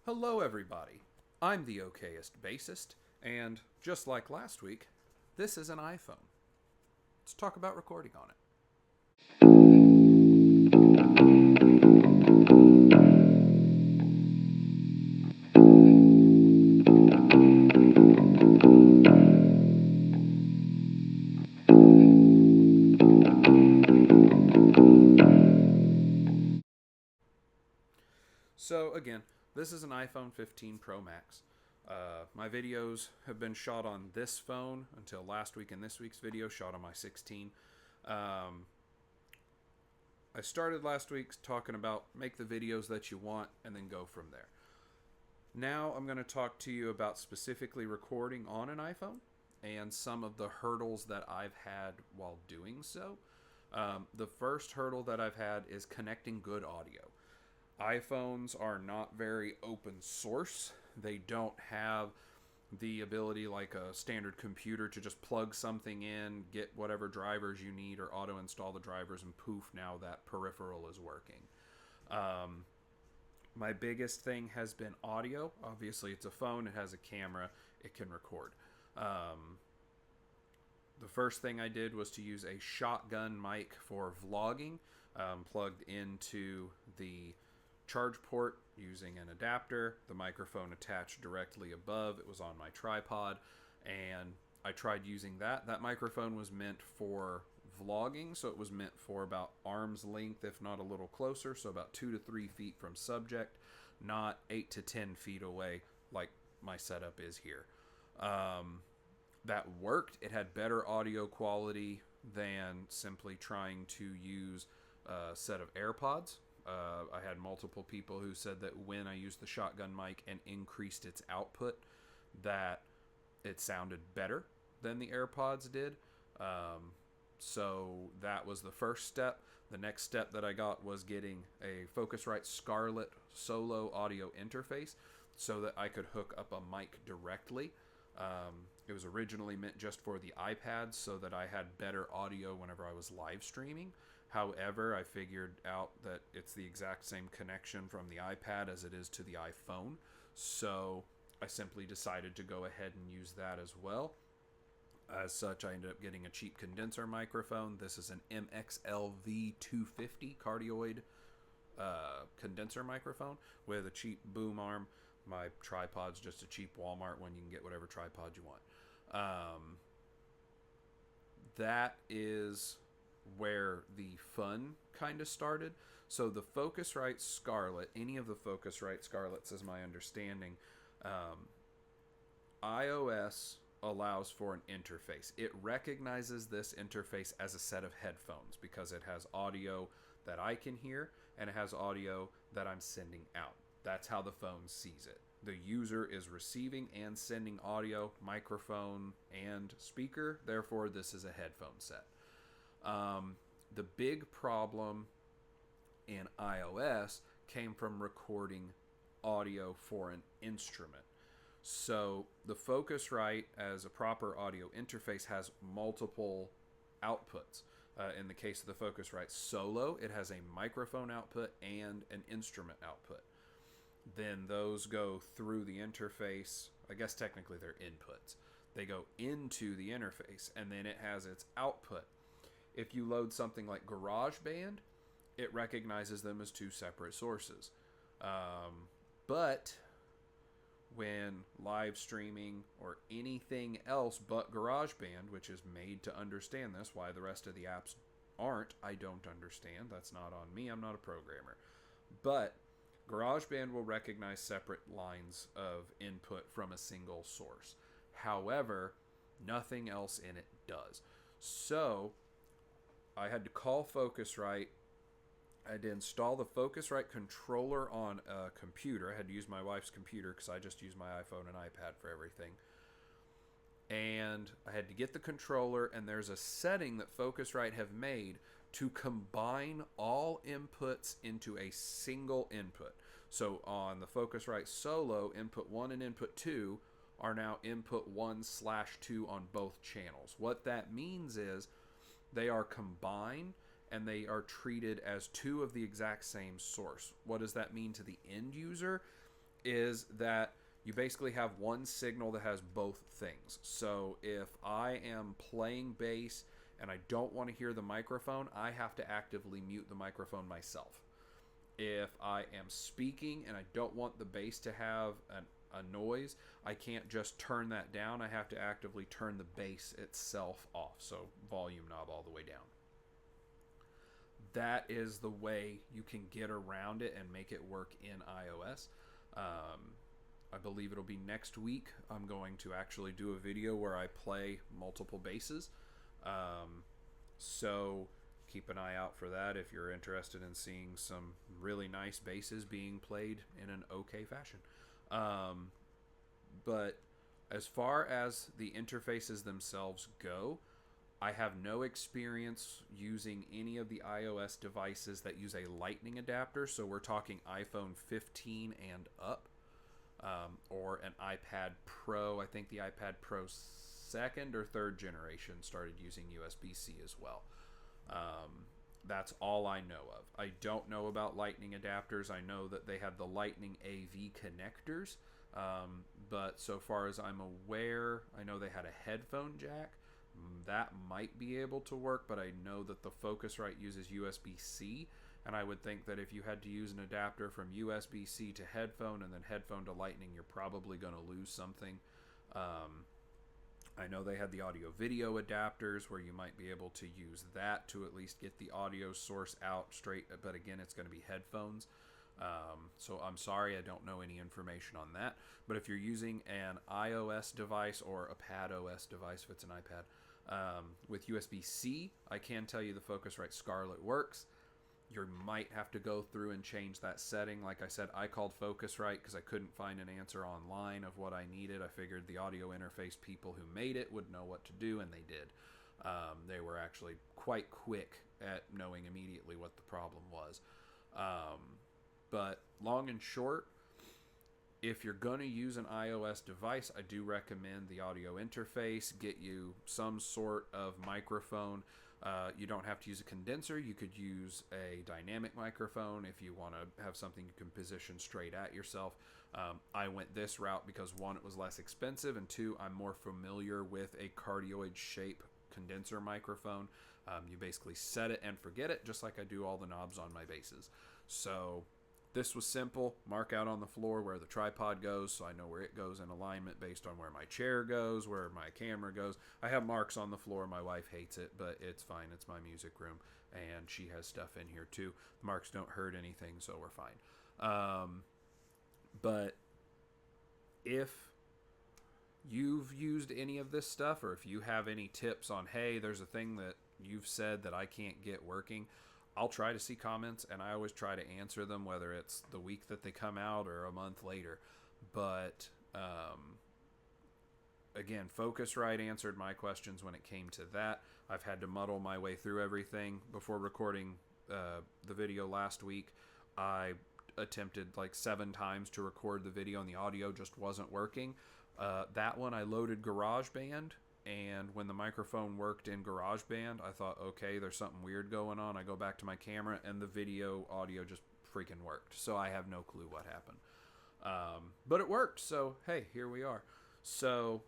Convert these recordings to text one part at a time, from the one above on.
Hello, everybody. I'm the okayest bassist, and just like last week, this is an iPhone. Let's talk about recording on it. So, again, this is an iPhone 15 Pro Max. My videos have been shot on this phone until last week, and this week's video shot on my 16. Um, I started last week talking about make the videos that you want and then go from there. Now I'm going to talk to you about specifically recording on an iPhone and some of the hurdles that I've had while doing so. The first hurdle that I've had is connecting good audio. iPhones are not very open source. They don't have the ability like a standard computer to just plug something in, get whatever drivers you need, or auto install the drivers, and poof, now that peripheral is working. Um, my biggest thing has been audio. Obviously, it's a phone, it has a camera, it can record. The first thing I did was to use a shotgun mic for vlogging, plugged into the charge port using an adapter, the microphone attached directly above. It was on my tripod, and I tried using that. That microphone was meant for vlogging, so it was meant for about arm's length, if not a little closer, so about 2 to 3 feet from subject, not 8 to 10 feet away like my setup is here. That worked. It had better audio quality than simply trying to use a set of AirPods. I had multiple people who said that when I used the shotgun mic and increased its output, that it sounded better than the AirPods did. So that was the first step. The next step that I got was getting a Focusrite Scarlett Solo audio interface so that I could hook up a mic directly. It was originally meant just for the iPad so that I had better audio whenever I was live streaming. However, I figured out that it's the exact same connection from the iPad as it is to the iPhone. So I simply decided to go ahead and use that as well. As such, I ended up getting a cheap condenser microphone. This is an MXLV 250 cardioid condenser microphone with a cheap boom arm. My tripod's just a cheap Walmart one. You can get whatever tripod you want. That is where the fun kind of started. So the Focusrite Scarlett, any of the Focusrite Scarletts is my understanding, iOS allows for an interface. It recognizes this interface as a set of headphones because it has audio that I can hear and it has audio that I'm sending out. That's how the phone sees it. The user is receiving and sending audio, microphone, and speaker. Therefore, this is a headphone set. The big problem in iOS came from recording audio for an instrument. So the Focusrite, as a proper audio interface, has multiple outputs. In the case of the Focusrite Solo, it has a microphone output and an instrument output. Then those go through the interface. I guess technically they're inputs. They go into the interface, and then it has its output. If you load something like GarageBand, it recognizes them as two separate sources. But when live streaming or anything else but GarageBand, which is made to understand this, why the rest of the apps aren't, I don't understand. That's not on me. I'm not a programmer. But GarageBand will recognize separate lines of input from a single source. However, nothing else in it does. So I had to call Focusrite. I had to install the Focusrite controller on a computer. I had to use my wife's computer because I just use my iPhone and iPad for everything. And I had to get the controller, and there's a setting that Focusrite have made to combine all inputs into a single input. So on the Focusrite Solo, input 1 and input 2 are now input 1/2 on both channels. What that means is they are combined and they are treated as two of the exact same source. What does that mean to the end user? is that you basically have one signal that has both things. So if I am playing bass and I don't want to hear the microphone, I have to actively mute the microphone myself. If I am speaking and I don't want the bass to have a noise, I can't just turn that down. I have to actively turn the bass itself off. So volume knob all the way down. That is the way you can get around it and make it work in iOS. I believe it'll be next week. I'm going to actually do a video where I play multiple basses. So keep an eye out for that if you're interested in seeing some really nice basses being played in an okay fashion. But as far as the interfaces themselves go, I have no experience using any of the iOS devices that use a lightning adapter. So we're talking iPhone 15 and up, or an iPad Pro. I think the iPad Pro second or third generation started using USB-C as well. That's all I know of. I don't know about lightning adapters. I know that they have the lightning AV connectors, but so far as I'm aware, I know they had a headphone jack. That might be able to work, but I know that the Focusrite uses USB-C, and I would think that if you had to use an adapter from USB-C to headphone and then headphone to lightning, you're probably going to lose something. I know they had the audio-video adapters where you might be able to use that to at least get the audio source out straight, but again, it's going to be headphones. So I'm sorry, I don't know any information on that. But if you're using an iOS device or a PadOS device, if it's an iPad, with USB-C, I can tell you the Focusrite Scarlett works. You might have to go through and change that setting. Like I said, I called Focusrite because I couldn't find an answer online of what I needed. I figured the audio interface people who made it would know what to do, and they did. They were actually quite quick at knowing immediately what the problem was. But long and short, if you're going to use an iOS device, I do recommend the audio interface. Get you some sort of microphone. You don't have to use a condenser. You could use a dynamic microphone if you want to have something you can position straight at yourself. I went this route because, one, it was less expensive, and two, I'm more familiar with a cardioid shape condenser microphone. You basically set it and forget it, just like I do all the knobs on my basses. So this was simple. Mark out on the floor where the tripod goes, so I know where it goes in alignment based on where my chair goes, where my camera goes. I have marks on the floor. My wife hates it, but it's fine. It's my music room, and she has stuff in here too. The marks don't hurt anything, so we're fine. But if you've used any of this stuff, or if you have any tips on, hey, there's a thing that you've said that I can't get working, I'll try to see comments, and I always try to answer them, whether it's the week that they come out or a month later. But again, Focusrite answered my questions when it came to that. I've had to muddle my way through everything. Before recording the video last week, I attempted like 7 times to record the video, and the audio just wasn't working. That one I loaded GarageBand, and when the microphone worked in GarageBand, I thought, okay, there's something weird going on. I go back to my camera, and the video audio just freaking worked. So I have no clue what happened. But it worked, so hey, here we are. So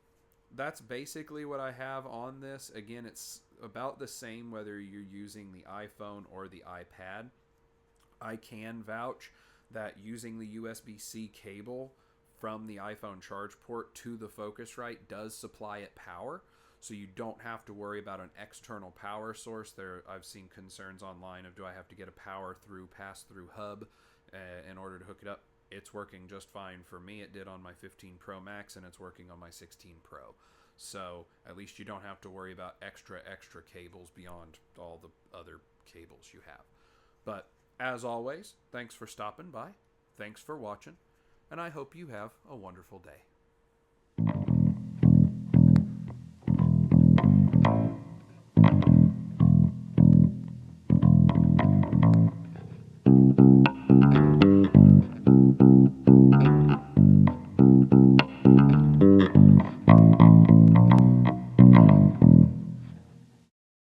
that's basically what I have on this. Again, it's about the same whether you're using the iPhone or the iPad. I can vouch that using the USB-C cable from the iPhone charge port to the Focusrite does supply it power, so you don't have to worry about an external power source. I've seen concerns online of, do I have to get a pass-through hub in order to hook it up? It's working just fine for me. It did on my 15 Pro Max, and it's working on my 16 Pro. So at least you don't have to worry about extra cables beyond all the other cables you have. But as always, thanks for stopping by. Thanks for watching. And I hope you have a wonderful day.